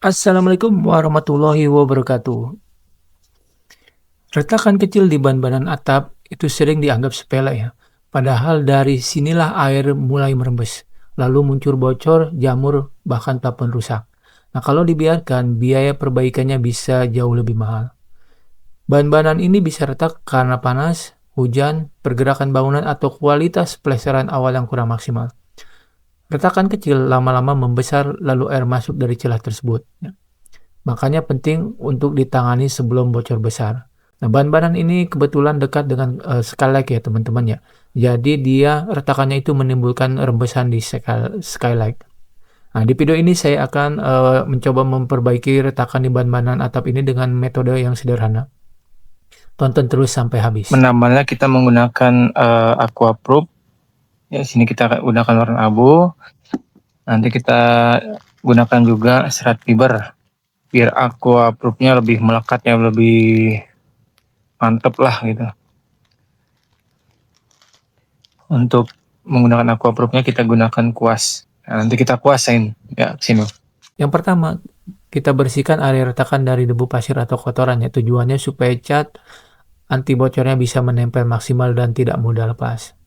Assalamualaikum warahmatullahi wabarakatuh. Retakan kecil di ban-banan atap itu sering dianggap sepele ya. Padahal dari sinilah air mulai merembes. Lalu muncul bocor, jamur, bahkan plafon rusak. Nah, kalau dibiarkan, biaya perbaikannya bisa jauh lebih mahal. Ban-banan ini bisa retak karena panas, hujan, pergerakan bangunan, atau kualitas peleseran awal yang kurang maksimal. Retakan kecil lama-lama membesar lalu air masuk dari celah tersebut. Makanya penting untuk ditangani sebelum bocor besar. Nah, ban-banan ini kebetulan dekat dengan skylight ya teman-teman ya. Jadi dia retakannya itu menimbulkan rembesan di skylight. Nah, di video ini saya akan mencoba memperbaiki retakan di ban-banan atap ini dengan metode yang sederhana. Tonton terus sampai habis. Menambahnya kita menggunakan aquaproof. Ya, sini kita gunakan warna abu. Nanti kita gunakan juga serat fiber biar aquaproofnya lebih melekat ya, lebih mantep lah gitu. Untuk menggunakan aquaproofnya kita gunakan kuas. Nah, nanti kita kuasain ya sini. Yang pertama, kita bersihkan area retakan dari debu pasir atau kotoran ya. Tujuannya supaya cat anti bocornya bisa menempel maksimal dan tidak mudah lepas.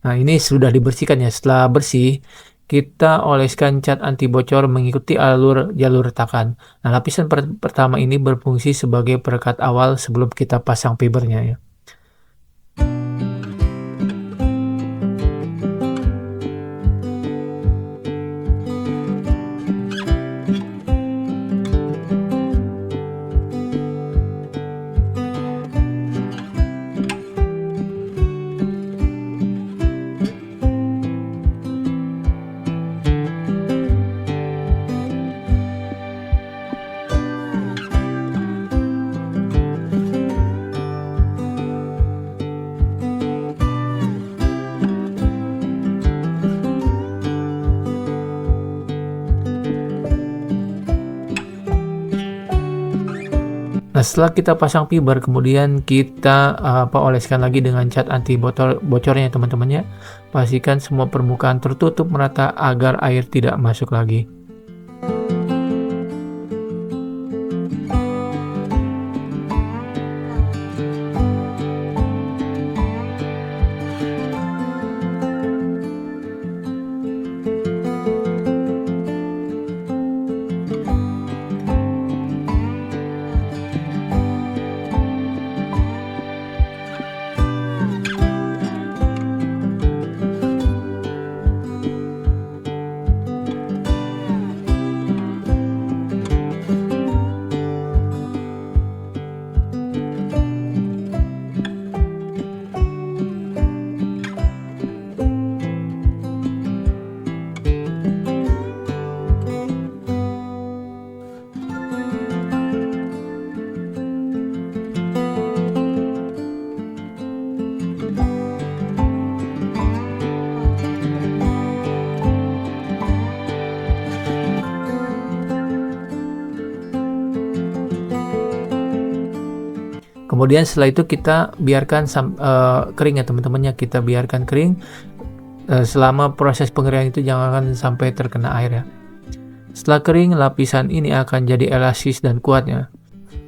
Nah, ini sudah dibersihkan ya. Setelah bersih, kita oleskan cat anti bocor mengikuti jalur retakan. Nah, lapisan pertama ini berfungsi sebagai perekat awal sebelum kita pasang fibernya ya. Nah, setelah kita pasang fiber, kemudian kita oleskan lagi dengan cat anti bocornya teman-teman ya. Pastikan semua permukaan tertutup merata agar air tidak masuk lagi. Kemudian setelah itu kita biarkan kering ya teman-temannya, kita biarkan kering. Selama proses pengeringan itu jangan sampai terkena air ya. Setelah kering, lapisan ini akan jadi elastis dan kuat ya.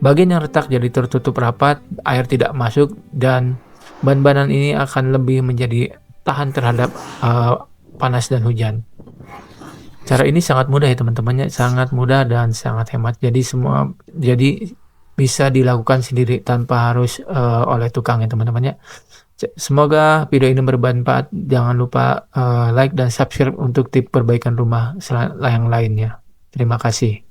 Bagian yang retak jadi tertutup rapat, air tidak masuk, dan ban-banan ini akan lebih menjadi tahan terhadap panas dan hujan. Cara ini sangat mudah ya teman-temannya, sangat mudah dan sangat hemat. Jadi bisa dilakukan sendiri tanpa harus oleh tukang ya teman-teman ya. Semoga video ini bermanfaat. Jangan lupa like dan subscribe untuk tips perbaikan rumah yang lainnya. Terima kasih.